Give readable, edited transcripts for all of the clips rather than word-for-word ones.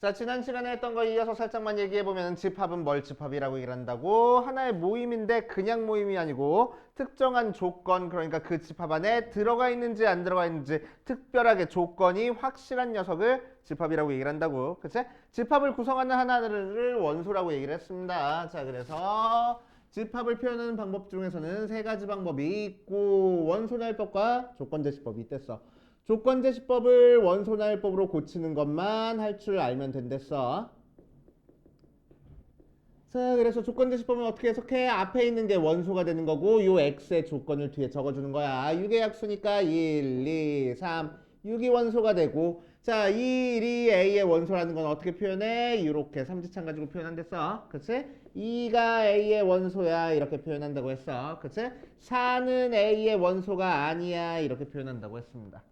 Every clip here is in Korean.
자, 지난 시간에 했던 거 이어서 살짝만 얘기해보면 집합은 뭘 집합이라고 얘기를 한다고? 하나의 모임인데 그냥 모임이 아니고 특정한 조건, 그러니까 그 집합 안에 들어가 있는지 안 들어가 있는지 특별하게 조건이 확실한 녀석을 집합이라고 얘기를 한다고. 그치? 집합을 구성하는 하나를 원소라고 얘기를 했습니다. 자, 그래서 집합을 표현하는 방법 중에서는 세 가지 방법이 있고 원소날법과 조건제시법이 있댔어. 조건제시법을 원소날법으로 고치는 것만 할 줄 알면 된댔어. 자, 그래서 조건제시법은 어떻게 해석해? 앞에 있는 게 원소가 되는 거고 요 x의 조건을 뒤에 적어주는 거야. 6의 약수니까 1, 2, 3, 6이 원소가 되고 자, 2, 2a의 원소라는 건 어떻게 표현해? 이렇게 삼지창 가지고 표현한댔어. 그치? 2가 a의 원소야 이렇게 표현한다고 했어. 그치? 4는 a의 원소가 아니야 이렇게 표현한다고 했습니다.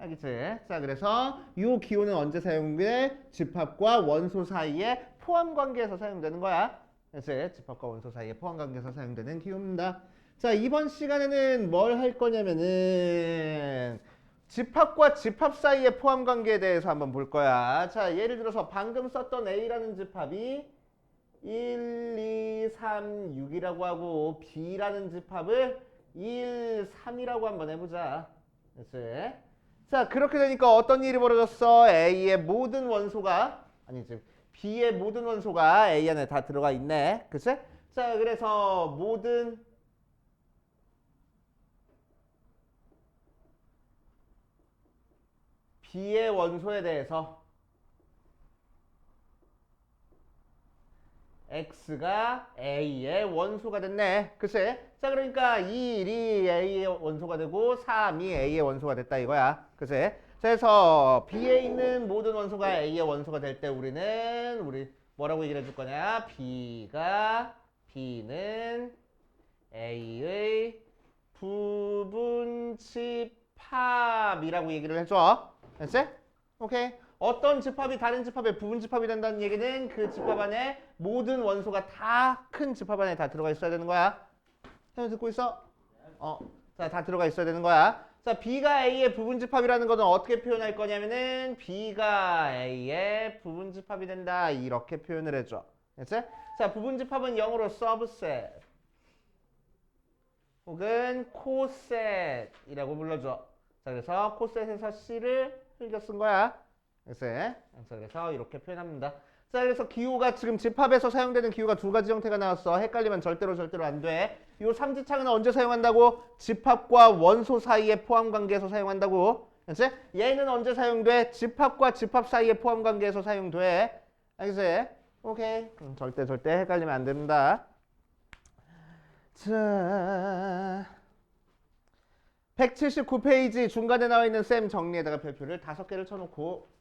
알겠지? 자, 그래서 이 기호는 언제 사용돼? 집합과 원소 사이에 포함 관계에서 사용되는 거야. 그래서 집합과 원소 사이에 포함 관계에서 사용되는 기호입니다. 자, 이번 시간에는 뭘 할 거냐면은 집합과 집합 사이의 포함 관계에 대해서 한번 볼 거야. 자, 예를 들어서 방금 썼던 A라는 집합이 1, 2, 3, 6이라고 하고 B라는 집합을 1, 3이라고 한번 해보자. 그렇지? 자, 그렇게 되니까 어떤 일이 벌어졌어? A의 모든 원소가 아니지 B의 모든 원소가 A 안에 다 들어가 있네. 그치? 자, 그래서 모든 B의 원소에 대해서 X가 A의 원소가 됐네. 그치? 자, 그러니까 2, 1이 A의 원소가 되고 3이 A의 원소가 됐다 이거야. 그치? 그래서 B에 있는 모든 원소가 A의 원소가 될 때 우리 뭐라고 얘기를 해줄 거냐? B는 A의 부분 집합이라고 얘기를 해줘. 됐지? 오케이. 어떤 집합이 다른 집합의 부분 집합이 된다는 얘기는 그 집합 안에 모든 원소가 다 큰 집합 안에 다 들어가 있어야 되는 거야. 형님 듣고 있어? 자, 다 들어가 있어야 되는 거야. 자, B가 A의 부분 집합이라는 것은 어떻게 표현할 거냐면은 B가 A의 부분 집합이 된다. 이렇게 표현을 해줘. 됐지? 자, 부분 집합은 영어로 subset 혹은 코셋이라고 불러줘. 자, 그래서 코셋에서 C를 흘겨 쓴 거야. 그래서 이렇게 표현합니다. 자, 그래서 기호가 지금 집합에서 사용되는 기호가 두 가지 형태가 나왔어. 헷갈리면 절대로 안 돼. 이 삼지창은 언제 사용한다고? 집합과 원소 사이의 포함 관계에서 사용한다고. 그렇지? 얘는 언제 사용돼? 집합과 집합 사이의 포함 관계에서 사용돼. 알겠지? 오케이. 절대 헷갈리면 안 됩니다. 자, 179페이지 중간에 나와 있는 쌤 정리에다가 별표를 5개를 쳐놓고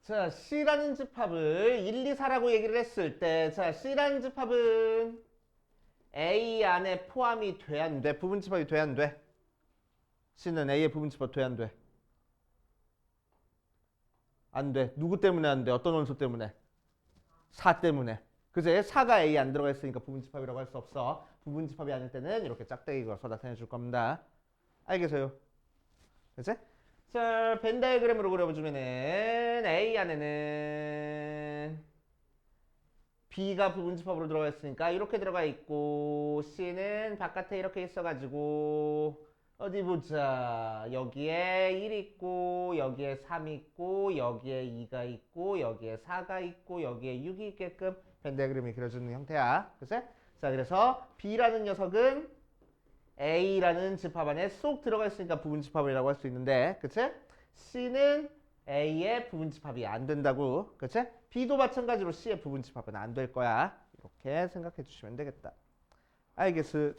자, C라는 집합을 1, 2, 4라고 얘기를 했을 때 자, C라는 집합은 A 안에 포함이 돼, 안 돼? 부분 집합이 돼, 안 돼? C는 A의 부분 집합 돼, 안 돼? 안 돼. 누구 때문에 안 돼? 어떤 원소 때문에? 4 때문에. 그제 4가 A에 안 들어가 있으니까 부분 집합이라고 할 수 없어. 부분 집합이 아닐 때는 이렇게 짝대기 걸어서 나타내 줄 겁니다. 알겠어요? 그치? 자, 벤 다이어그램으로 그려주면은 A 안에는 B가 부분 집합으로 들어가 있으니까 이렇게 들어가 있고 C는 바깥에 이렇게 있어가지고 어디 보자. 여기에 1 있고 여기에 3 있고 여기에 2가 있고 여기에 4가 있고 여기에 6이 있게끔 벤 다이어그램이 그려주는 형태야. 그치? 자, 그래서 B라는 녀석은 A라는 집합 안에 쏙 들어가 있으니까 부분 집합이라고 할 수 있는데, 그치? C는 A의 부분 집합이 안 된다고, 그치? B도 마찬가지로 C의 부분 집합은 안 될 거야. 이렇게 생각해 주시면 되겠다. 알겠어.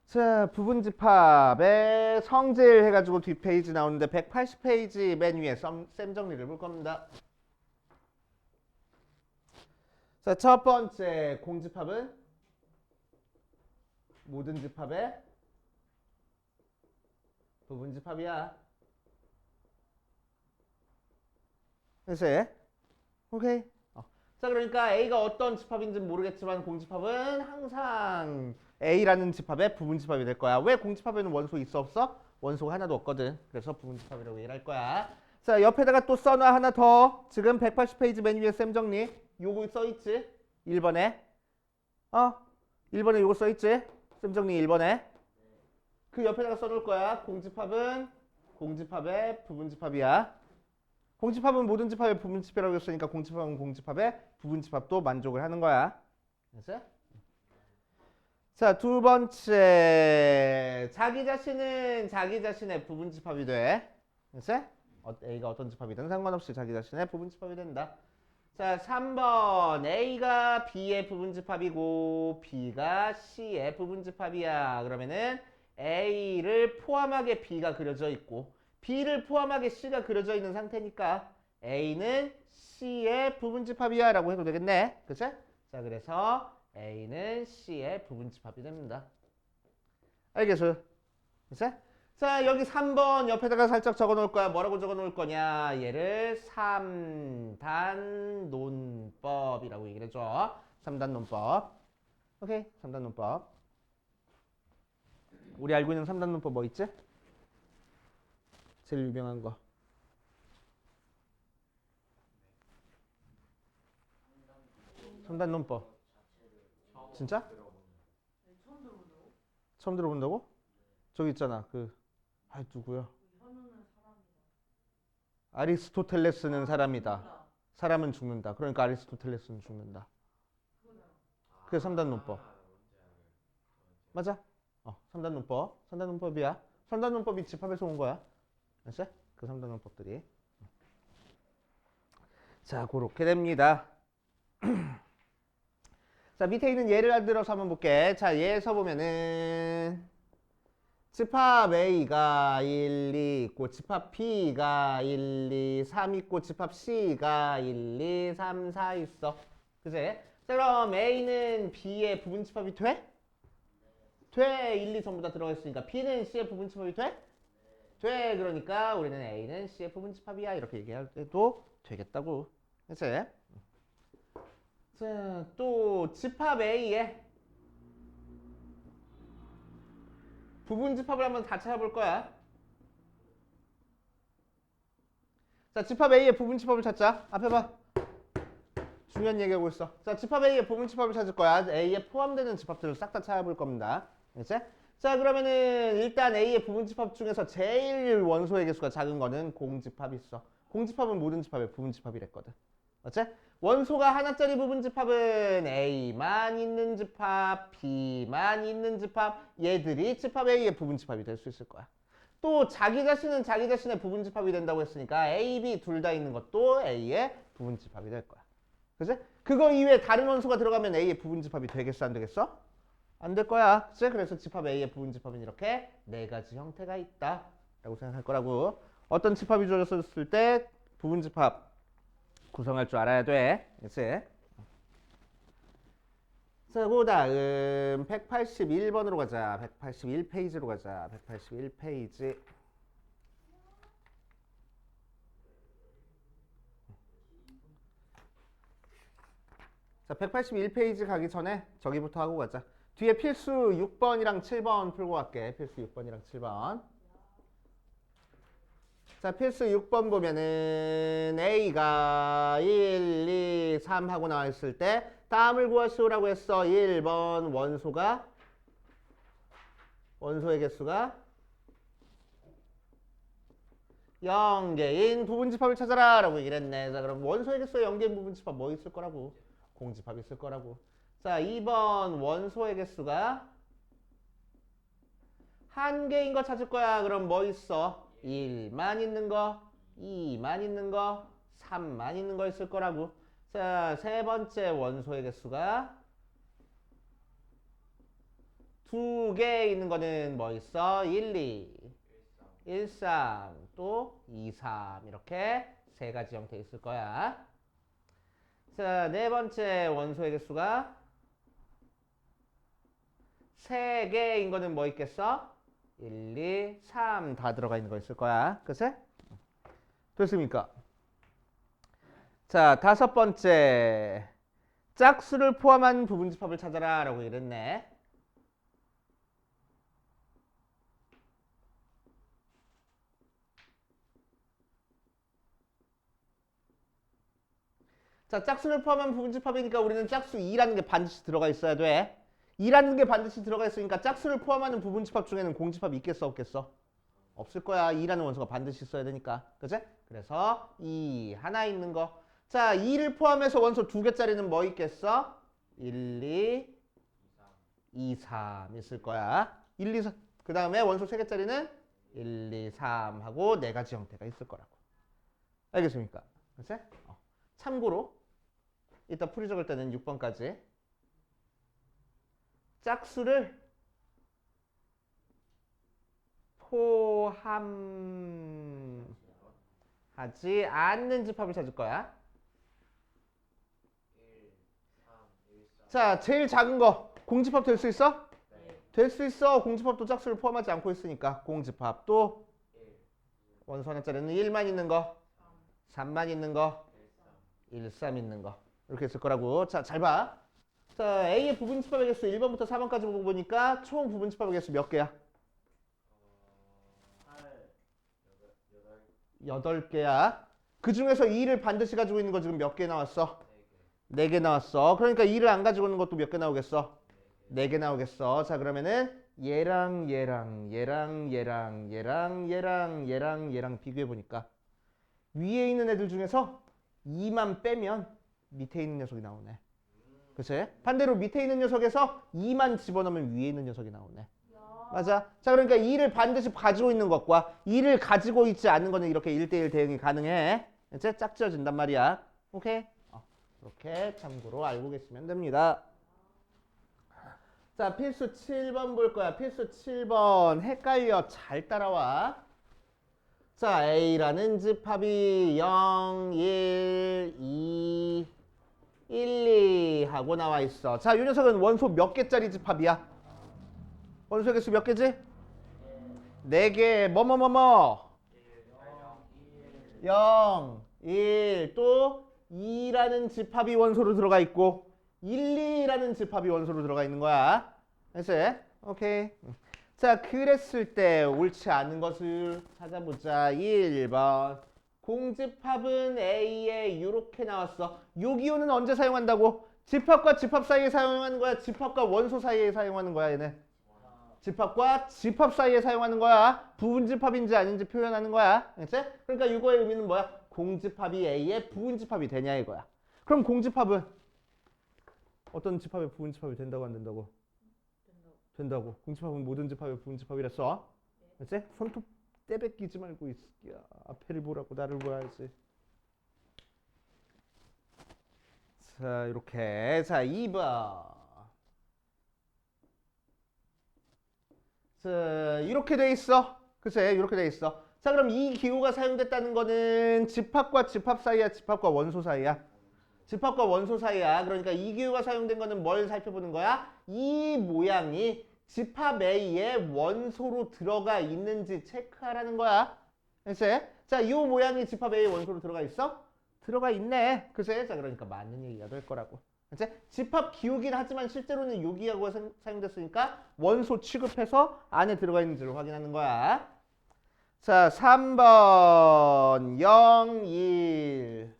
자, 부분 집합의 성질 해가지고 뒷페이지 나오는데 180페이지 맨 위에 쌤 정리를 볼 겁니다. 자, 첫 번째 공집합은 모든 집합의 부분 집합이야. 그치? 오케이. 자, 그러니까 A가 어떤 집합인지는 모르겠지만 공집합은 항상 A라는 집합의 부분집합이 될 거야. 왜 공집합에는 원소 있어 없어? 원소가 하나도 없거든. 그래서 부분집합이라고 얘기할 거야. 자, 옆에다가 또 써놔 하나 더. 지금 180페이지 맨 위에 쌤 정리. 요거 써있지? 1번에. 1번에 요거 써있지? 쌤 정리 1번에. 그 옆에다가 써놓을 거야. 공집합은 공집합의 부분집합이야. 공집합은 모든 집합의 부분집합이라고 했으니까 공집합은 공집합의 부분집합도 만족을 하는 거야. 됐어? 자, 두 번째. 자기 자신은 자기 자신의 부분집합이 돼. 됐어? A가 어떤 집합이든 상관없이 자기 자신의 부분집합이 된다. 자, 3번. A가 B의 부분집합이고 B가 C의 부분집합이야. 그러면은 A를 포함하게 B가 그려져 있고 B를 포함하게 C가 그려져 있는 상태니까 A는 C의 부분집합이야 라고 해도 되겠네. 그치? 자, 그래서 A는 C의 부분집합이 됩니다. 알겠어? 그치? 자, 여기 3번 옆에다가 살짝 적어 놓을 거야. 뭐라고 적어 놓을 거냐? 얘를 3단 논법이라고 얘기를 해줘. 3단 논법. 오케이? 3단 논법. 우리 알고 있는 3단 논법 뭐 있지? 제일 유명한 거. 삼단 논법. 진짜? 처음 들어본다고? 저기 있잖아. 누구야? 아리스토텔레스는 사람이다. 사람은 죽는다. 그러니까 아리스토텔레스는 죽는다. 그게 3단 논법. 맞아? 3단 논법. 3단 논법이야. 3단 논법이 집합에서 온 거야. 알았어? 그 3단 논법들이. 자, 그렇게 됩니다. 자, 밑에 있는 예를 들어서 한번 볼게. 자, 예에서 보면은 집합 A가 1, 2 있고 집합 B가 1, 2, 3 있고 집합 C가 1, 2, 3, 4 있어. 그치? 자, 그럼 A는 B의 부분집합이 돼? 돼. 1, 2 전부 다 들어가 있으니까 B는 C의 부분집합이 돼? 돼. 그러니까 우리는 A는 C의 부분집합이야. 이렇게 얘기해도 되겠다고. 그치? 자, 또 집합 A에 부분집합을 한번 다 찾아볼 거야. 자, 집합 A의 부분집합을 찾자. 앞에 봐. 중요한 얘기하고 있어. 자, 집합 A의 부분집합을 찾을 거야. A에 포함되는 집합들을 싹 다 찾아볼 겁니다. 알겠지? 자, 그러면은 일단 A의 부분집합 중에서 제일 원소의 개수가 작은 거는 공집합이 있어. 공집합은 모든 집합의 부분집합이랬거든. 맞지? 원소가 하나짜리 부분집합은 A만 있는 집합, B만 있는 집합, 얘들이 집합 A의 부분집합이 될 수 있을 거야. 또 자기 자신은 자기 자신의 부분집합이 된다고 했으니까 A, B 둘 다 있는 것도 A의 부분집합이 될 거야. 그치? 그거 이외에 다른 원소가 들어가면 A의 부분집합이 되겠어, 안 되겠어? 안 될 거야. 그치? 그래서 집합 A의 부분집합은 이렇게 네 가지 형태가 있다 라고 생각할 거라고. 어떤 집합이 주어졌을 때 부분집합 구성할 줄 알아야 돼. 그치? 자, 그 다음 181번으로 가자. 181페이지로 가자. 181페이지. 자, 181페이지 가기 전에 저기부터 하고 가자. 뒤에 필수 6번이랑 7번 풀고 갈게. 필수 6번이랑 7번. 자, 필수 6번 보면은 A가 1, 2, 3 하고 나왔을 때 다음을 구하시오라고 했어. 1번 원소의 개수가 0개인 부분집합을 찾아라 라고 얘기를 했네. 자, 그럼 원소의 개수가 0개인 부분집합 뭐 있을 거라고? 공집합 있을 거라고. 자, 2번 원소의 개수가 한 개인 거 찾을 거야. 그럼 뭐 있어? 1만 있는 거, 2만 있는 거, 3만 있는 거 있을 거라고. 자, 세 번째 원소의 개수가 2개 있는 거는 뭐 있어? 1, 2, 1, 3, 또 2, 3 이렇게 세 가지 형태 있을 거야. 자, 네 번째 원소의 개수가 3개인 거는 뭐 있겠어? 1, 2, 3 다 들어가 있는 거 있을 거야. 그치? 됐습니까? 자, 다섯 번째. 짝수를 포함한 부분집합을 찾아라 라고 이랬네. 자, 짝수를 포함한 부분집합이니까 우리는 짝수 2라는 게 반드시 들어가 있어야 돼. 2라는 게 반드시 들어가 있으니까 짝수를 포함하는 부분집합 중에는 공집합이 있겠어 없겠어? 없을 거야. 2라는 원소가 반드시 있어야 되니까. 그치? 그래서 2 하나 있는 거. 자, 2를 포함해서 원소 2개짜리는 뭐 있겠어? 1, 2, 2, 3 있을 거야. 1, 2, 3. 그 다음에 원소 3개짜리는 1, 2, 3 하고 4가지 형태가 있을 거라고. 알겠습니까? 그치? 참고로 이따 풀이 적을 때는 6번까지 짝수를 포함하지 않는 집합을 찾을 거야. 자, 제일 작은 거 공집합 될 수 있어? 될 수 있어. 공집합도 짝수를 포함하지 않고 있으니까 공집합도 원소 하나짜리는 1만 있는 거, 3만 있는 거, 1, 3 있는 거 이렇게 있을 거라고. 자, 잘 봐. 자, A의 부분집합의 개수 1번부터 4번까지 보고 보니까 총 부분집합의 개수 몇 개야? 8개야. 그 중에서 2를 반드시 가지고 있는 거 지금 몇 개 나왔어? 4개 나왔어. 그러니까 2를 안 가지고 있는 것도 몇 개 나오겠어? 4개 나오겠어. 자, 그러면은 얘랑 비교해 보니까 위에 있는 애들 중에서 2만 빼면 밑에 있는 녀석이 나오네. 그치? 반대로 밑에 있는 녀석에서 2만 집어넣으면 위에 있는 녀석이 나오네. 맞아. 자, 그러니까 2를 반드시 가지고 있는 것과 2를 가지고 있지 않는 거는 이렇게 1대1 대응이 가능해. 이제 짝지어진단 말이야. 오케이? 이렇게 참고로 알고 계시면 됩니다. 자, 필수 7번 볼 거야. 필수 7번. 헷갈려. 잘 따라와. 자, A라는 집합이 0, 1, 2, 1, 2 하고 나와 있어. 자, 이 녀석은 원소 몇 개짜리 집합이야? 원소 개수 몇 개지? 4개. 뭐뭐뭐뭐 0, 1, 또 2라는 집합이 원소로 들어가 있고 1, 2라는 집합이 원소로 들어가 있는 거야. 됐어? 오케이. 자, 그랬을 때 옳지 않은 것을 찾아보자. 1번. 공집합은 A에 이렇게 나왔어. 요 기호는 언제 사용한다고? 집합과 집합 사이에 사용하는 거야? 집합과 원소 사이에 사용하는 거야, 얘네? 집합과 집합 사이에 사용하는 거야. 부분집합인지 아닌지 표현하는 거야. 알겠지? 그러니까 이거의 의미는 뭐야? 공집합이 A의 부분집합이 되냐 이거야. 그럼 공집합은 어떤 집합의 부분집합이 된다고 안 된다고? 된다고. 공집합은 모든 집합의 부분집합이랬어. 알겠지? 손톱 떼뱉기지 말고 있을게야. 앞에를 보라고 나를 봐야지. 자, 이렇게. 자, 2번. 자, 이렇게 돼 있어. 그치? 이렇게 돼 있어. 자, 그럼 이 기호가 사용됐다는 거는 집합과 집합 사이야? 집합과 원소 사이야? 집합과 원소 사이야. 그러니까 이 기호가 사용된 거는 뭘 살펴보는 거야? 이 모양이 집합 A의 원소로 들어가 있는지 체크하라는 거야. 그치? 자, 이 모양이 집합 A의 원소로 들어가 있어? 들어가 있네. 그치? 자, 그러니까 맞는 얘기가 될 거라고. 그치? 집합 기호긴 하지만 실제로는 요 기호가 사용됐으니까 원소 취급해서 안에 들어가 있는지를 확인하는 거야. 자, 3번 0, 1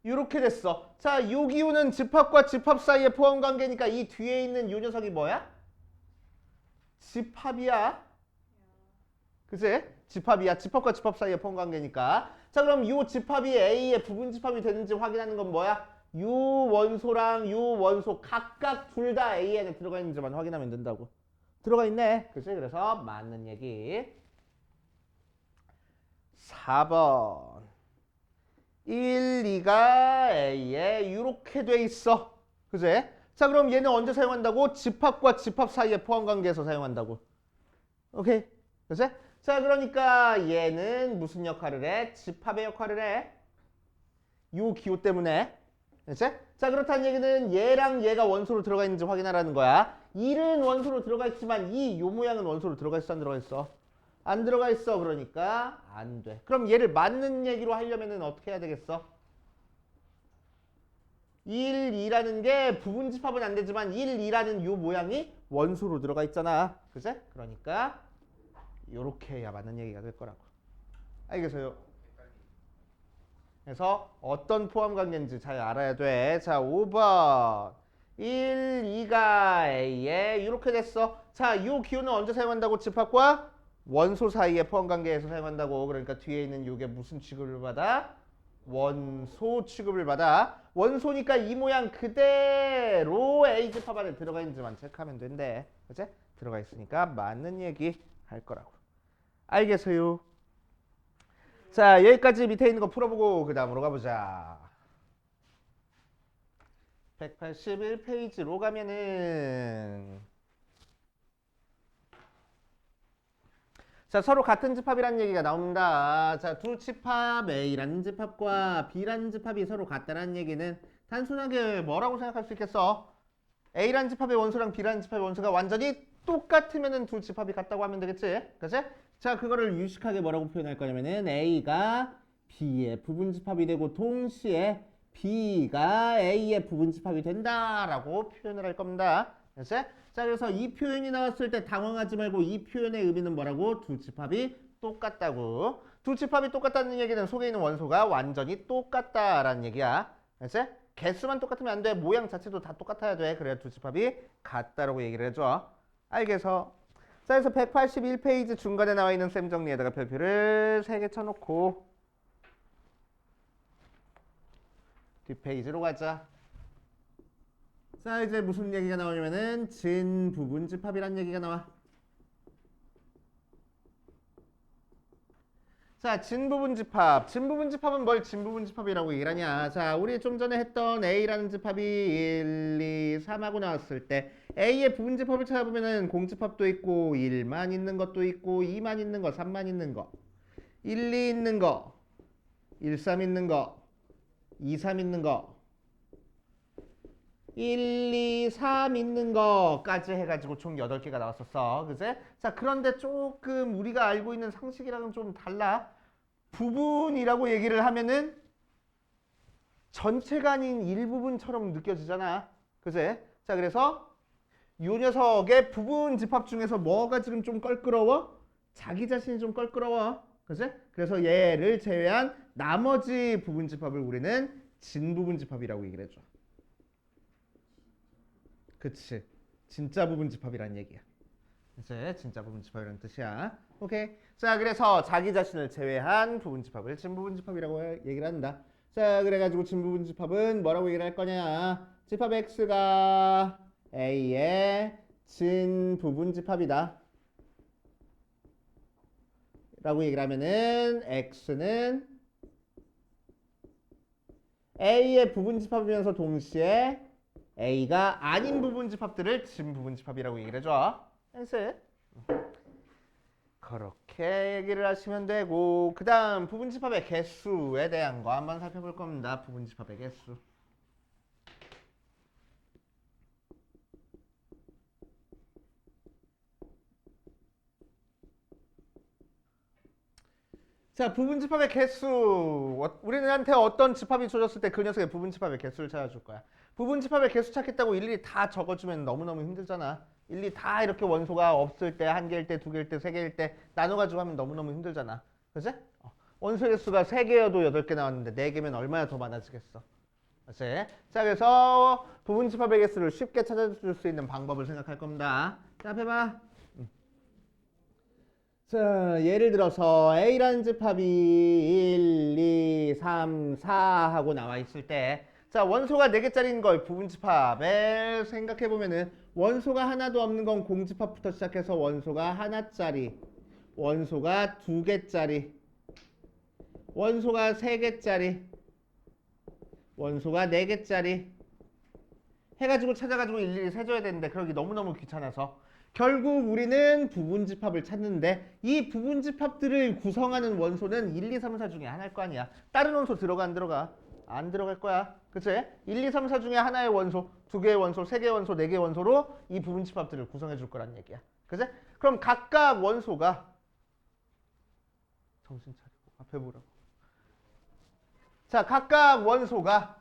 이렇게 됐어. 자, 요 기호는 집합과 집합 사이의 포함 관계니까 이 뒤에 있는 요 녀석이 뭐야? 집합이야. 그치? 집합이야. 집합과 집합 사이의 포함 관계니까. 자, 그럼 요 집합이 A의 부분 집합이 되는지 확인하는 건 뭐야? 요 원소랑 요 원소 각각 둘 다 A 안에 들어가 있는지만 확인하면 된다고. 들어가 있네. 그치? 그래서 맞는 얘기. 4번. 1, 2가 A에 이렇게 돼 있어. 그치? 자, 그럼 얘는 언제 사용한다고? 집합과 집합 사이의 포함 관계에서 사용한다고. 오케이? 그치? 자, 그러니까 얘는 무슨 역할을 해? 집합의 역할을 해. 요 기호 때문에. 그치? 자, 그렇다는 얘기는 얘랑 얘가 원소로 들어가 있는지 확인하라는 거야. 1은 원소로 들어가 있지만 요 모양은 원소로 들어가 있어 안 들어가 있어? 안 들어가 있어. 그러니까 안 돼. 그럼 얘를 맞는 얘기로 하려면은 어떻게 해야 되겠어? 1, 2라는 게 부분집합은 안 되지만 1, 2라는 요 모양이 원소로 들어가 있잖아. 그제? 그러니까 요렇게 해야 맞는 얘기가 될 거라고. 알겠어요? 그래서 어떤 포함 관계인지 잘 알아야 돼. 자, 5번. 1, 2가 A에 이렇게 됐어. 자, 이 기호는 언제 사용한다고? 집합과 원소 사이의 포함 관계에서 사용한다고. 그러니까 뒤에 있는 이게 무슨 취급을 받아? 원소 취급을 받아. 원소니까 이 모양 그대로 A 집합 안에 들어가 있는지만 체크하면 된대. 그치? 들어가 있으니까 맞는 얘기 할 거라고. 알겠어요? 자, 여기까지 밑에 있는 거 풀어보고 그 다음으로 가보자. 181페이지로 가면은 자, 서로 같은 집합이라는 얘기가 나옵니다. 자, 두 집합 A라는 집합과 B라는 집합이 서로 같다는 얘기는 단순하게 뭐라고 생각할 수 있겠어? A라는 집합의 원소랑 B라는 집합의 원소가 완전히 똑같으면은 두 집합이 같다고 하면 되겠지? 그치? 자, 그거를 유식하게 뭐라고 표현할 거냐면은 A가 B의 부분집합이 되고 동시에 B가 A의 부분집합이 된다라고 표현을 할 겁니다. 그치? 자, 그래서 이 표현이 나왔을 때 당황하지 말고 이 표현의 의미는 뭐라고? 두 집합이 똑같다고. 두 집합이 똑같다는 얘기는 속에 있는 원소가 완전히 똑같다라는 얘기야. 그치? 개수만 똑같으면 안 돼. 모양 자체도 다 똑같아야 돼. 그래야 두 집합이 같다라고 얘기를 해줘. 알겠어? 자, 그래서 181페이지 중간에 나와 있는 셈 정리에다가 별표를 3개 쳐놓고 뒷페이지로 가자. 자, 이제 무슨 얘기가 나오냐면은 진부분집합이란 얘기가 나와. 자, 진부분집합. 진부분집합은 뭘 진부분집합이라고 얘기를 하냐. 자, 우리 좀 전에 했던 A라는 집합이 1, 2, 3하고 나왔을 때 A의 부분집합을 찾아보면은 공집합도 있고 1만 있는 것도 있고 2만 있는 거, 3만 있는 거, 1, 2 있는 거, 1, 3 있는 거, 2, 3 있는 거, 1, 2, 3 있는 거까지 해가지고 총 8개가 나왔었어. 그제? 자, 그런데 조금 우리가 알고 있는 상식이랑은 좀 달라. 부분이라고 얘기를 하면은 전체가 아닌 일부분처럼 느껴지잖아. 그제? 자, 그래서 이 녀석의 부분 집합 중에서 뭐가 지금 좀 껄끄러워? 자기 자신이 좀 껄끄러워. 그제? 그래서 얘를 제외한 나머지 부분 집합을 우리는 진부분 집합이라고 얘기를 해줘. 그치. 진짜 부분 집합이란 얘기야. 이제 진짜 부분 집합이라는 뜻이야. 오케이. 자, 그래서 자기 자신을 제외한 부분 집합을 진부분 집합이라고 얘기를 한다. 자, 그래가지고 진부분 집합은 뭐라고 얘기를 할 거냐. 집합 X가 A의 진부분 집합이다. 라고 얘기를 하면은 X는 A의 부분 집합이면서 동시에 A가 아닌 부분 집합들을 진부분 집합이라고 얘기를 해줘. 그래서 그렇게 얘기를 하시면 되고, 그 다음 부분 집합의 개수에 대한 거 한번 살펴볼 겁니다. 부분 집합의 개수. 자, 부분 집합의 개수. 우리한테 어떤 집합이 주어졌을 때 그 녀석의 부분 집합의 개수를 찾아줄 거야. 부분 집합의 개수 찾겠다고 일일이 다 적어주면 너무너무 힘들잖아. 일일이 다 이렇게 원소가 없을 때, 한 개일 때, 두 개일 때, 세 개일 때 나눠가지고 하면 너무너무 힘들잖아. 그치? 원소 개수가 3개여도 8개 나왔는데 4개면 얼마나 더 많아지겠어. 그치? 자, 그래서 부분 집합의 개수를 쉽게 찾아줄 수 있는 방법을 생각할 겁니다. 자, 앞에 봐. 자, 예를 들어서 A라는 집합이 1, 2, 3, 4 하고 나와 있을 때, 자, 원소가 4개짜리인 걸 부분집합에 생각해보면은 원소가 하나도 없는 건 공집합부터 시작해서 원소가 하나짜리, 원소가 2개짜리, 원소가 3개짜리, 원소가 4개짜리 해가지고 찾아가지고 일일이 세줘야 되는데 그러기 너무너무 귀찮아서 결국 우리는 부분집합을 찾는데 이 부분집합들을 구성하는 원소는 1, 2, 3, 4 중에 하나일 거 아니야. 다른 원소 들어가 안 들어가? 안 들어갈 거야. 그치? 1, 2, 3, 4 중에 하나의 원소, 2개의 원소, 3개의 원소, 4개의 원소로 이 부분집합들을 구성해 줄 거란 얘기야. 그치? 그럼 각각 원소가 정신 차리고 앞에 보라고. 자, 각각 원소가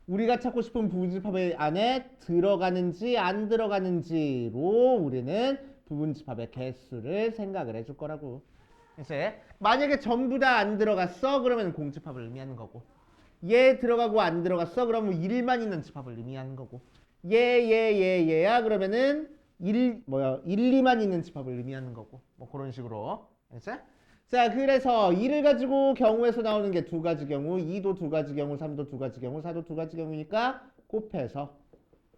우리가 찾고 싶은 부분집합의 안에 들어가는지 안 들어가는지로 우리는 부분집합의 개수를 생각을 해줄 거라고. 이제 만약에 전부 다 안 들어갔어, 그러면 공집합을 의미하는 거고, 얘 들어가고 안 들어갔어, 그러면 1만 있는 집합을 의미하는 거고, 얘야 그러면은 1, 2만 있는 집합을 의미하는 거고, 뭐 그런 식으로. 알겠지? 자, 그래서 1을 가지고 경우에서 나오는 게 두 가지 경우, 2도 두 가지 경우, 3도 두 가지 경우, 4도 두 가지 경우니까 곱해서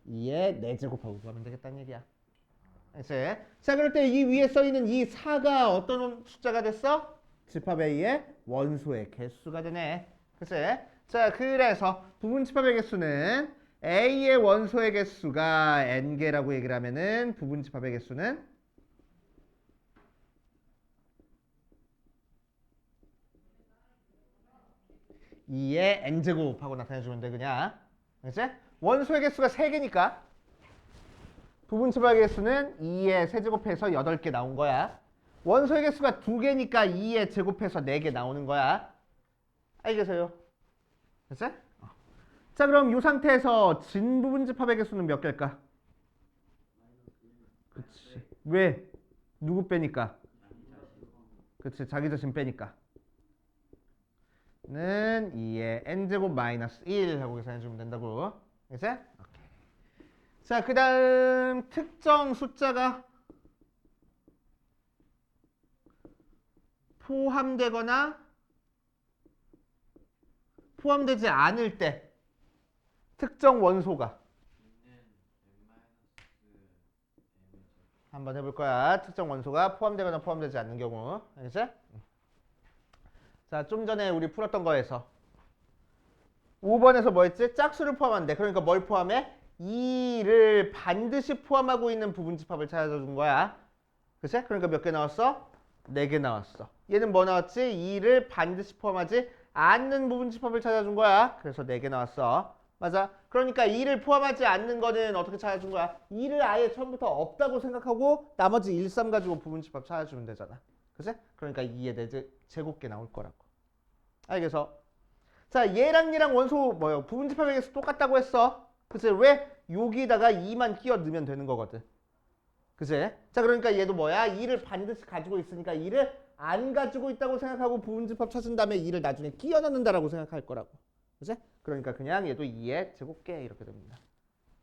2에 4제곱하고 구하면 되겠다는 얘기야. 알겠지? 자, 그럴 때 이 위에 써있는 이 4가 어떤 숫자가 됐어? 집합 A의 원소의 개수가 되네. 그치? 자, 그래서 부분집합의 개수는 A의 원소의 개수가 n개라고 얘기를 하면은 부분집합의 개수는 2의 n제곱하고 나타내주면 돼, 그냥. 그치? 원소의 개수가 3개니까 부분집합의 개수는 2의 세제곱해서 8개 나온 거야. 원소의 개수가 2개니까 2의 제곱해서 4개 나오는 거야. 알겠어요? 됐어? 자, 그럼 이 상태에서 진부분집합의 개수는 몇 개일까? 그치. 왜? 누구 빼니까? 그치. 자기 자신 빼니까. 는 2의 n제곱 마이너스 1 하고 계산해주면 된다고. 그치? 오케이. 자, 그 다음 특정 숫자가 포함되지 않을 때 특정 원소가 한번 해볼 거야. 특정 원소가 포함되거나 포함되지 않는 경우. 알겠지? 자, 좀 전에 우리 풀었던 거에서 5번에서 뭐 했지? 짝수를 포함한대. 그러니까 뭘 포함해? 2를 반드시 포함하고 있는 부분집합을 찾아준 거야. 그치? 그러니까 몇 개 나왔어? 4개 나왔어. 얘는 뭐 나왔지? 2를 반드시 포함하지 않는 부분집합을 찾아준 거야. 그래서 4개 나왔어. 맞아. 그러니까 2를 포함하지 않는 거는 어떻게 찾아준 거야? 2를 아예 처음부터 없다고 생각하고 나머지 1, 3 가지고 부분집합 찾아주면 되잖아. 그치? 그러니까 2의 4 제곱계 나올 거라고. 알겠어? 자, 얘랑 원소 부분집합의 개수 똑같다고 했어. 그치? 왜? 여기다가 2만 끼워 넣으면 되는 거거든. 그치? 자, 그러니까 얘도 뭐야? 2를 반드시 가지고 있으니까 2를 안 가지고 있다고 생각하고 부분집합 찾은 다음에 2를 나중에 끼워 넣는다라고 생각할 거라고. 그치? 그러니까 그냥 얘도 2의 제곱계 이렇게 됩니다.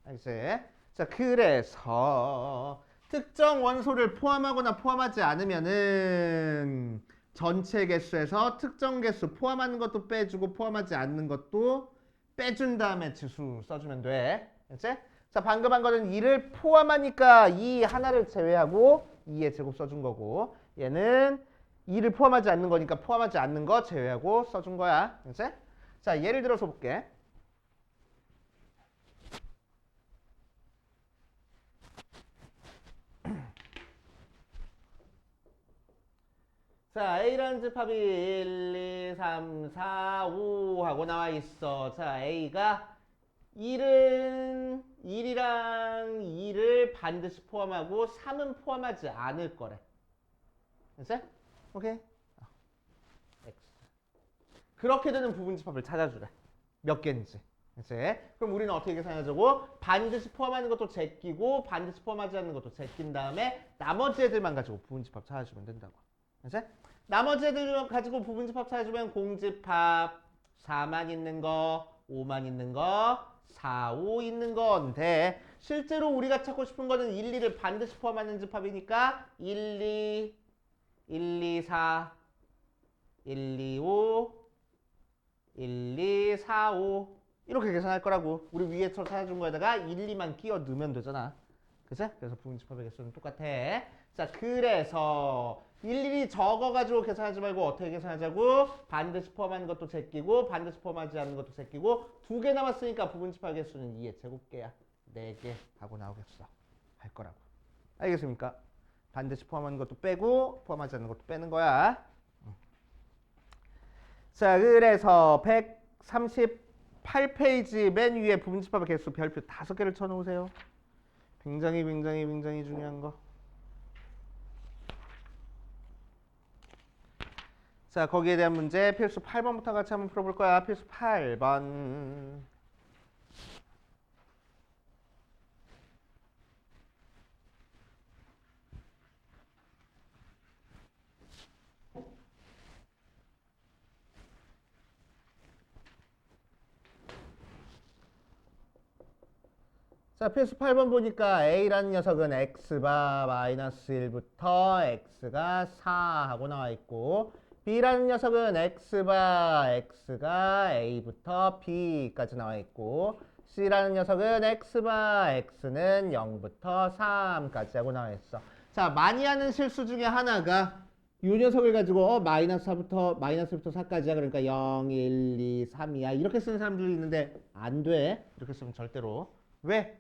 알겠지? 자, 그래서 특정 원소를 포함하거나 포함하지 않으면은 전체 개수에서 특정 개수 포함하는 것도 빼주고 포함하지 않는 것도 빼준 다음에 지수 써주면 돼. 알겠지? 자, 방금 한 거는 2를 포함하니까 2 하나를 제외하고 2의 제곱 써준 거고, 얘는 2를 포함하지 않는 거니까 포함하지 않는 거 제외하고 써준 거야. 알겠지? 자, 예를 들어서 볼게. 자, A라는 집합이 1, 2, 3, 4, 5 하고 나와 있어. 자, A가 1이랑 2를 반드시 포함하고 3은 포함하지 않을 거래. 됐어? 오케이? X. 그렇게 되는 부분집합을 찾아주래. 몇 개인지. 됐어? 그럼 우리는 어떻게 계산하자고? 반드시 포함하는 것도 제끼고 반드시 포함하지 않는 것도 제낀 다음에 나머지 애들만 가지고 부분집합 찾아주면 된다고. 알았지? 나머지 애들 가지고 부분집합 찾아주면 공집합 4만 있는 거, 5만 있는 거, 4, 5 있는 건데 실제로 우리가 찾고 싶은 거는 1, 2를 반드시 포함하는 집합이니까 1, 2, 1, 2, 4, 1, 2, 5, 1, 2, 4, 5 이렇게 계산할 거라고. 우리 위에서 찾아준 거에다가 1, 2만 끼워 넣으면 되잖아. 그치? 그래서 부분집합의 개수는 똑같아. 자, 그래서 일일이 적어가지고 계산하지 말고 어떻게 계산하자고? 반드시 포함하는 것도 제끼고 반드시 포함하지 않는 것도 제끼고 2개 남았으니까 부분집합 개수는 2의 제곱계야. 4개 하고 나오겠어. 할 거라고. 알겠습니까? 반드시 포함하는 것도 빼고 포함하지 않는 것도 빼는 거야. 자, 그래서 138페이지 맨 위에 부분집합의 개수 별표 5개를 쳐놓으세요. 굉장히 중요한 거. 자, 거기에 대한 문제 필수 8번부터 같이 한번 풀어볼 거야. 필수 8번. 자, 필수 8번 보니까 A라는 녀석은 X바 마이너스 1부터 X가 4 하고 나와 있고 B라는 녀석은 X바 X가 A부터 B까지 나와 있고 C라는 녀석은 X바 X는 0부터 3까지 하고 나와 있어. 자, 많이 하는 실수 중에 하나가 이 녀석을 가지고 마이너스 4부터 4까지야. 그러니까 0, 1, 2, 3이야. 이렇게 쓰는 사람들이 있는데 안 돼. 이렇게 쓰면 절대로. 왜?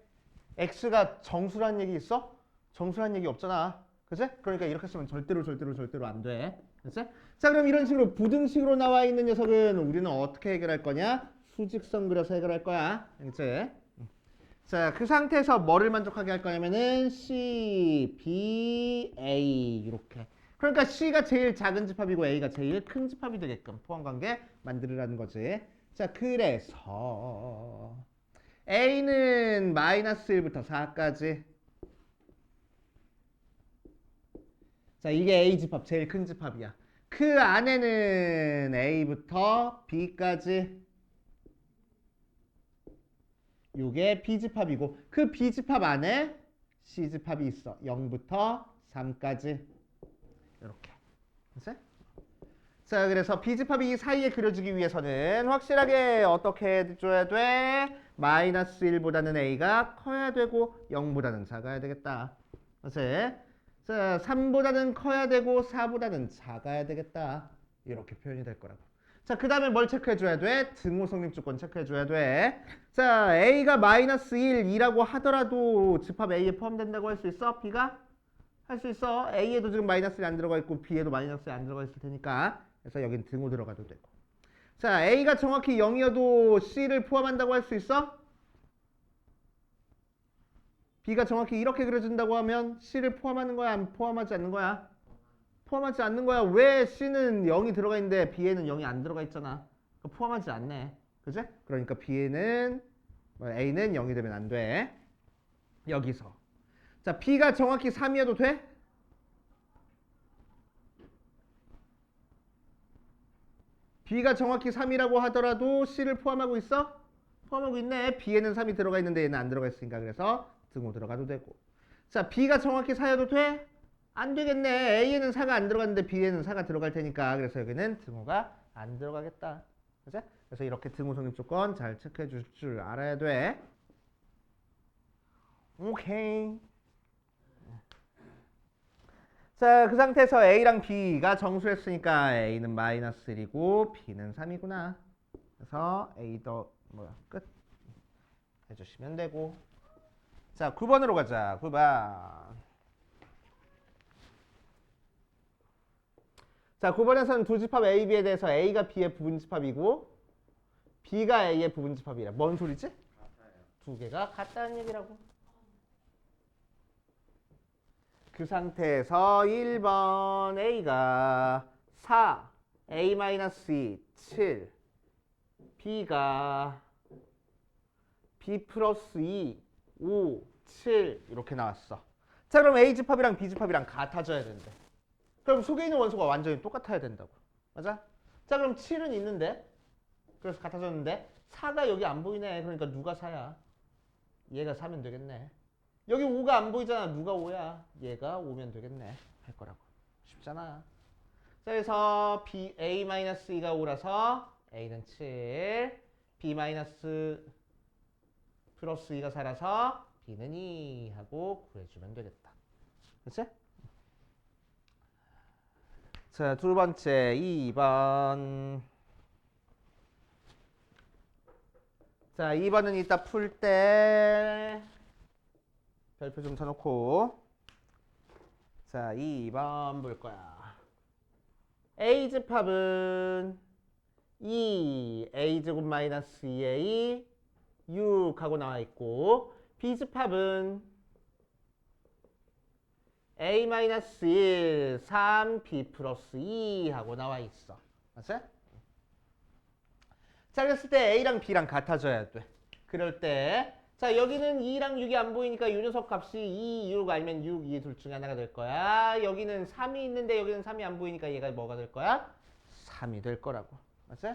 x가 정수라는 얘기 있어? 정수라는 얘기 없잖아. 그치? 그러니까 이렇게 쓰면 절대로 안 돼. 그치? 자, 그럼 이런 식으로 부등식으로 나와 있는 녀석은 우리는 어떻게 해결할 거냐? 수직선 그려서 해결할 거야. 그치? 자, 그 상태에서 뭐를 만족하게 할 거냐면은 C, B, A 이렇게. 그러니까 C가 제일 작은 집합이고 A가 제일 큰 집합이 되게끔 포함관계 만들으라는 거지. 자, 그래서 A는 마이너스 1부터 4까지. 자, 이게 A 집합, 제일 큰 집합이야. 그 안에는 A부터 B까지. 요게 B 집합이고 그 B 집합 안에 C 집합이 있어. 0부터 3까지. 이렇게. 그치? 자, 그래서 B 집합이 이 사이에 그려주기 위해서는 확실하게 어떻게 해줘야 돼? 마이너스 1보다는 A가 커야 되고 0보다는 작아야 되겠다. 그치? 자, 3보다는 커야 되고 4보다는 작아야 되겠다. 이렇게 표현이 될 거라고. 자, 그 다음에 뭘 체크해줘야 돼? 등호 성립 조건 체크해줘야 돼. 자, A가 마이너스 1, 2라고 하더라도 집합 A에 포함된다고 할 수 있어? B가? 할 수 있어. A에도 지금 마이너스 1 안 들어가 있고 B에도 마이너스 1 안 들어가 있을 테니까. 그래서 여긴 등호 들어가도 되고. 자, A가 정확히 0이어도 C를 포함한다고 할 수 있어? B가 정확히 이렇게 그려준다고 하면 C를 포함하는 거야? 안 포함하지 않는 거야? 포함하지 않는 거야. 왜 C는 0이 들어가 있는데 B에는 0이 안 들어가 있잖아. 그러니까 포함하지 않네. 그치? 그러니까 A는 0이 되면 안 돼. 여기서. 자, B가 정확히 3이어도 돼? B가 정확히 3이라고 하더라도 C를 포함하고 있어? 포함하고 있네. B에는 3이 들어가 있는데 얘는 안 들어가 있으니까 그래서 등호 들어가도 되고. 자, B가 정확히 4여도 돼? 안 되겠네. A에는 4가 안 들어갔는데 B에는 4가 들어갈 테니까 그래서 여기는 등호가 안 들어가겠다. 그치? 그래서 이렇게 등호 성립 조건 잘 체크해 줄 줄 알아야 돼. 오케이. 자, 그 상태에서 A랑 B가 정수했으니까 A는 마이너스 1이고 B는 3이구나. 그래서 A도 끝 해주시면 되고. 자, 9번으로 가자. 9번. 자, 9번에서는 두 집합 A, B에 대해서 A가 B의 부분집합이고 B가 A의 부분집합이라. 뭔 소리지? 같아요. 두 개가 같다는 얘기라고. 그 상태에서 1번 A가 4, A-2, 7, B가 B 플러스 2, 5, 7 이렇게 나왔어. 자, 그럼 A 집합이랑 B 집합이랑 같아져야 된대. 그럼 속에 있는 원소가 완전히 똑같아야 된다고. 맞아? 자, 그럼 7은 있는데 그래서 같아졌는데 4가 여기 안 보이네. 그러니까 누가 4야? 얘가 4면 되겠네. 여기 5가 안 보이잖아. 누가 5야? 얘가 5면 되겠네. 할 거라고. 쉽잖아. 자, 그래서 A-2가 5라서 A는 7, B- 플러스 2가 4라서 B는 2 하고 구해주면 되겠다. 그치? 자, 두 번째 2번. 자, 2번은 이따 풀 때 별표 좀 쳐놓고. 자, 2번 볼 거야. A 집합은 2A제곱 마이너스 2A 6 하고 나와 있고 B 집합은 A-1, 3, B 플러스 2 하고 나와 있어. 맞아? 자, 그랬을 때 A랑 B랑 같아져야 돼. 그럴 때, 자, 여기는 2랑 6이 안 보이니까 이 녀석 값이 2, 6 아니면 6, 2 둘 중에 하나가 될 거야. 여기는 3이 있는데 여기는 3이 안 보이니까 얘가 뭐가 될 거야? 3이 될 거라고. 맞아?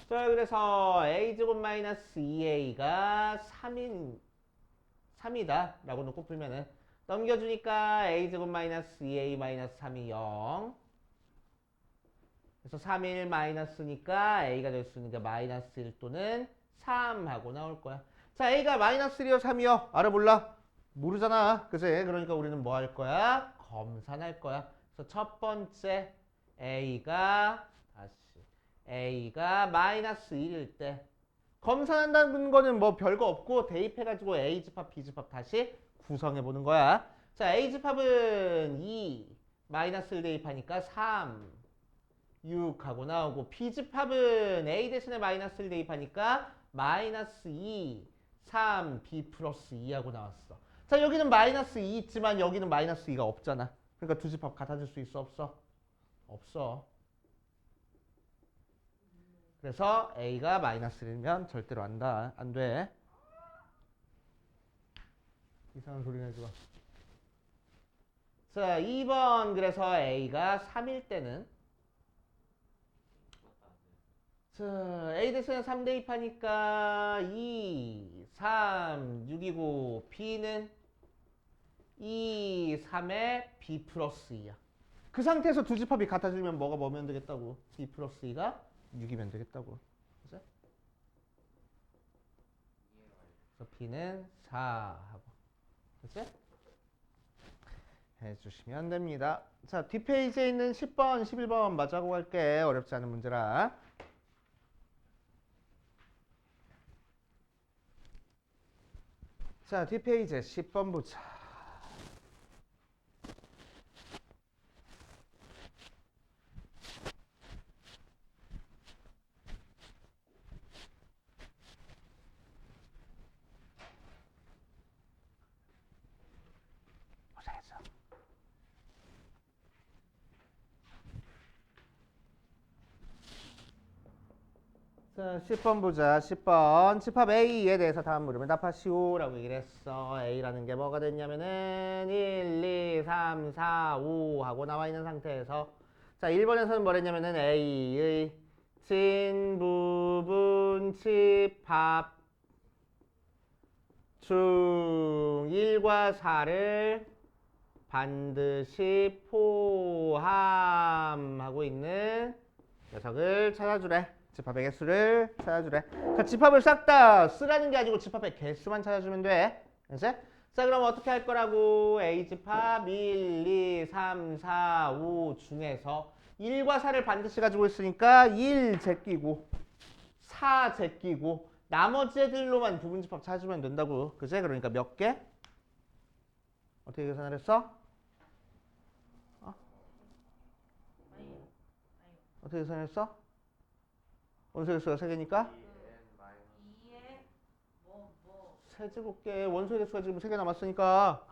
자, 그래서 a제곱 마이너스 2a가 3이다 라고 놓고 풀면은 넘겨주니까 a제곱 마이너스 2a 마이너스 3이 0. 그래서 3일 마이너스니까 a가 될 수 있는 게 마이너스 1 또는 3 하고 나올 거야. 자, a가 마이너스 1이요 3이요? 알아 몰라? 모르잖아. 그치? 그러니까 우리는 뭐 할 거야? 검산할 거야. 그래서 첫 번째 a가 마이너스 1일 때 검산한다는 거는 뭐 별거 없고 대입해가지고 a집합, b집합 다시 구성해보는 거야. 자, a집합은 2, 마이너스 1 대입하니까 3, 6 하고 나오고 b집합은 a 대신에 마이너스 1 대입하니까 마이너스 2, 3, b 플러스 2 하고 나왔어. 자, 여기는 마이너스 2 있지만 여기는 마이너스 2가 없잖아. 그러니까 두 집합 같아질 수 있어 없어? 없어. 그래서 a가 마이너스 1이면 절대로 안 돼. 이상한 소리 내지 마. 자, 2번 그래서 a가 3일 때는 자, a 대신에 3 대입하니까 2, 3, 6이고 b는 2, 3에 b 플러스 2야. 그 상태에서 두 집합이 같아지면 뭐면 되겠다고? b 플러스 2가 6이면 되겠다고. 그죠? 그래서 b는 4 하고. 그치? 해주시면 됩니다. 자, 뒷페이지에 있는 10번, 11번 마저 하고 갈게. 어렵지 않은 문제라. 자, 뒷페이지에 10번 보자. 자, 10번 보자. 10번. 집합 A에 대해서 다음 물음을 답하시오. 라고 얘기를 했어. A라는 게 뭐가 됐냐면은 1, 2, 3, 4, 5 하고 나와 있는 상태에서 자, 1번에서는 뭐랬냐면은 A의 진 부분 집합 중 1과 4를 반드시 포함하고 있는 녀석을 찾아주래. 집합의 개수를 찾아주래. 자, 집합을 싹 다 쓰라는 게 아니고 집합의 개수만 찾아주면 돼. 이제? 자, 그럼 어떻게 할 거라고? A집합 1, 2, 3, 4, 5 중에서 1과 4를 반드시 가지고 있으니까 1 제끼고 4 제끼고 나머지 애들로만 부분집합 찾아주면 된다고. 그제? 그러니까 몇 개? 어떻게 계산을 했어? 어떻게 계산했어? 원소의 개수가 3개니까? 2에 세제곱계 원소의 개수가 지금 3개 남았으니까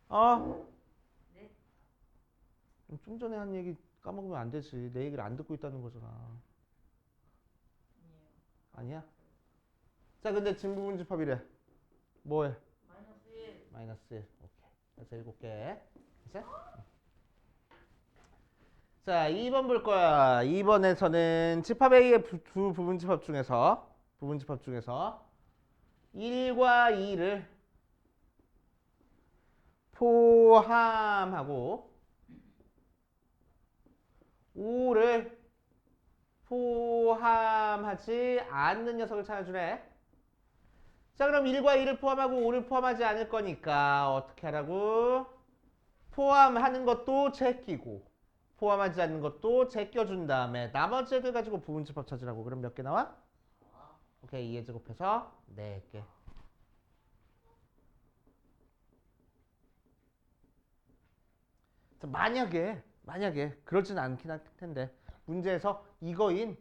아하. 네. 좀 전에 한 얘기 까먹으면 안 되지. 내 얘기를 안 듣고 있다는 거잖아. 아니야? 자, 근데 진부분집합이래. 뭐해? 마이너스 1. 마이너스 1. 오케이. 그래서 7개. 그치? 자, 2번 볼 거야. 2번에서는 집합 A의 두 부분집합 중에서 1과 2를 포함하고 5를 포함하지 않는 녀석을 찾아주래. 자, 그럼 1과 2를 포함하고 5를 포함하지 않을 거니까 어떻게 하라고? 포함하는 것도 제끼고 포함하지 않는 것도 제껴준 다음에 나머지 애들 가지고 부분집합 찾으라고. 그럼 몇 개 나와? 오케이, 2의 제곱해서 4개. 자, 만약에 그러진 않긴 할 텐데 문제에서 이거인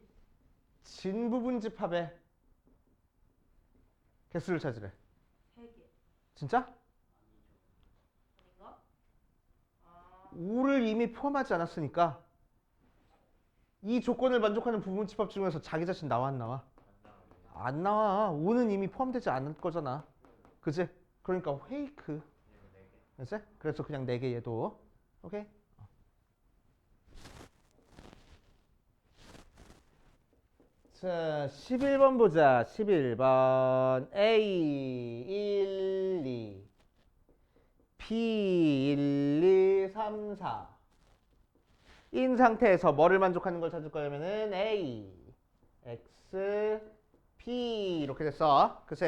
진부분집합의 개수를 찾으래. 3개. 진짜? 아닌가? 5를 이미 포함하지 않았으니까 이 조건을 만족하는 부분집합 중에서 자기 자신 나와 안 나와? 안 나와. 5는 이미 포함되지 않을 거잖아. 그지? 그러니까 페이크. 그치? 그래서 그냥 4개 얘도. 오케이? 자, 11번 보자. 11번 A 1, 2 B 1, 2, 3, 4 인 상태에서 뭐를 만족하는 걸 찾을 거냐면은 A, X, P 이렇게 됐어. 그치?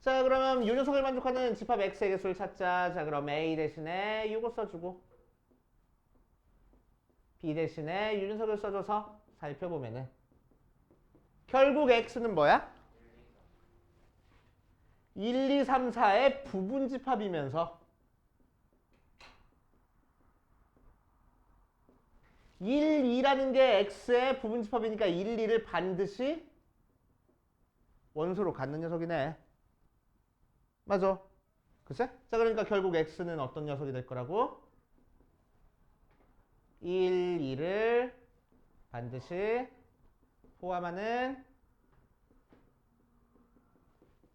자, 그러면 이 녀석을 만족하는 집합 X의 개수를 찾자. 자, 그럼 A 대신에 이거 써주고 B 대신에 이 녀석을 써줘서 살펴보면은 결국 X는 뭐야? 1, 2, 3, 4의 부분집합이면서 1, 2라는 게 X의 부분집합이니까 1, 2를 반드시 원소로 갖는 녀석이네. 맞아. 그치? 자, 그러니까 결국 X는 어떤 녀석이 될 거라고? 1, 2를 반드시 포함하는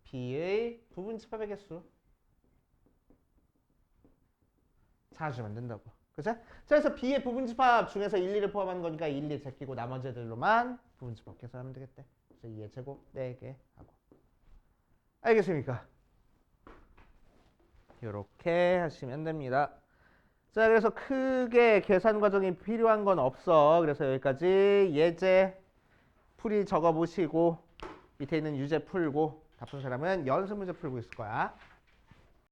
B의 부분집합의 개수. 찾으면 된다고. 그치? 자, 그래서 B의 부분집합 중에서 1, 2를 포함하는 거니까 1, 2 제끼고 나머지 애들로만 부분집합 계산하면 되겠대. 그래서 2의 제곱 4개 하고. 알겠습니까? 이렇게 하시면 됩니다. 자, 그래서 크게 계산 과정이 필요한 건 없어. 그래서 여기까지 예제 풀이 적어보시고 밑에 있는 유제 풀고 다 푼 사람은 연습 문제 풀고 있을 거야.